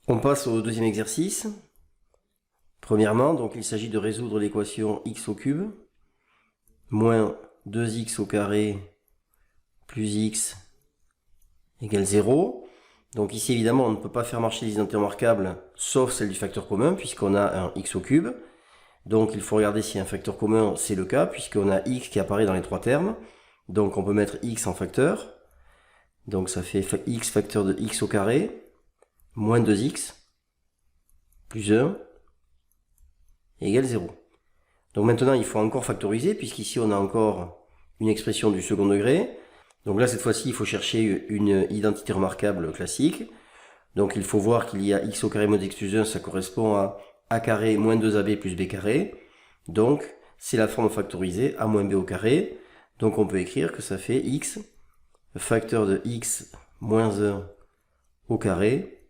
On passe au deuxième exercice. Premièrement, donc il s'agit de résoudre l'équation x au cube moins 2x au carré plus x égale 0. Donc ici, évidemment, on ne peut pas faire marcher les identités remarquables sauf celle du facteur commun, puisqu'on a un x au cube. Donc il faut regarder s'il y a un facteur commun, c'est le cas, puisqu'on a x qui apparaît dans les trois termes. Donc on peut mettre x en facteur. Donc ça fait x facteur de x au carré moins 2x plus 1 égale 0. Donc maintenant, il faut encore factoriser, puisqu'ici, on a encore une expression du second degré. Donc là, cette fois-ci, il faut chercher une identité remarquable classique. Donc il faut voir qu'il y a x au carré moins x plus 1, ça correspond à a carré moins 2ab plus b carré. Donc, c'est la forme factorisée, a moins b au carré. Donc on peut écrire que ça fait x facteur de x moins 1 au carré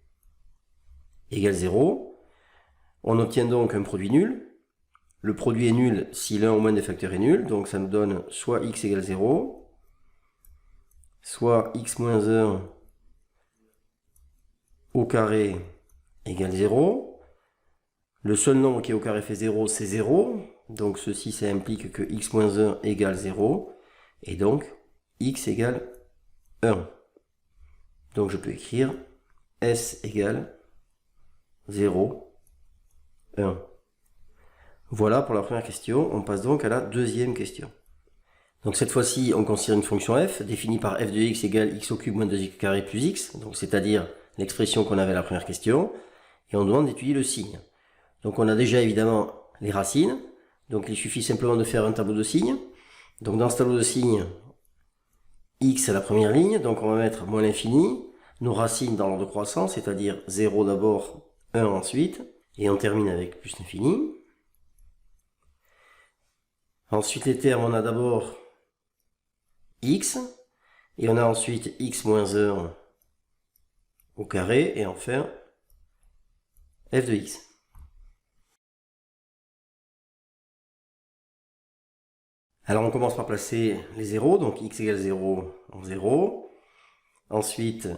égale 0. On obtient donc un produit nul. Le produit est nul si l'un ou moins des facteurs est nul, donc ça nous donne soit x égale 0, soit x moins 1 au carré égale 0. Le seul nombre qui est au carré fait 0, c'est 0, donc ceci, ça implique que x moins 1 égale 0, et donc x égale 1. Donc je peux écrire s égale 0, 1. Voilà pour la première question. On passe donc à la deuxième question. Donc cette fois-ci, on considère une fonction f définie par f de x égale x au cube moins 2x carré plus x, donc c'est-à-dire l'expression qu'on avait à la première question, et on demande d'étudier le signe. Donc on a déjà évidemment les racines, donc il suffit simplement de faire un tableau de signes. Donc dans ce tableau de signes, x à la première ligne, donc on va mettre moins l'infini, nos racines dans l'ordre croissant, c'est-à-dire 0 d'abord, 1 ensuite, et on termine avec plus l'infini. Ensuite, les termes, on a d'abord x, et on a ensuite x moins 1 au carré, et enfin f de x. Alors on commence par placer les zéros, donc x égale 0 en 0. Ensuite,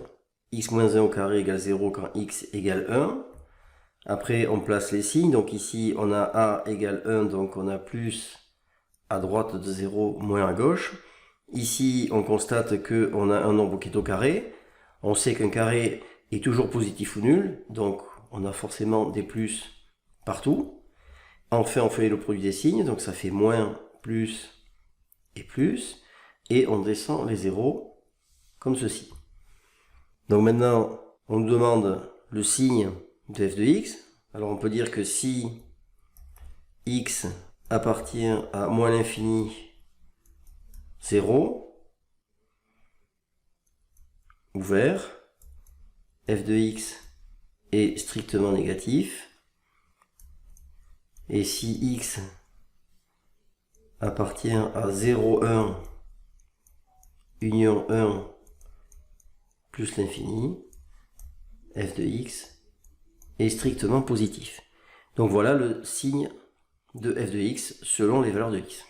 x moins 1 au carré égale 0 quand x égale 1. Après, on place les signes, donc ici on a a égale 1, donc on a plus à droite de 0, moins à gauche. Ici, on constate qu'on a un nombre qui est au carré. On sait qu'un carré est toujours positif ou nul, donc on a forcément des plus partout. Enfin, on fait le produit des signes, donc ça fait moins, plus et plus. Et on descend les zéros comme ceci. Donc maintenant, on nous demande le signe de f de x. Alors on peut dire que si x appartient à moins l'infini 0, ouvert, f de x est strictement négatif, et si x appartient à 0, 1, union 1, plus l'infini, f de x est strictement positif. Donc voilà le signe de f de x selon les valeurs de x.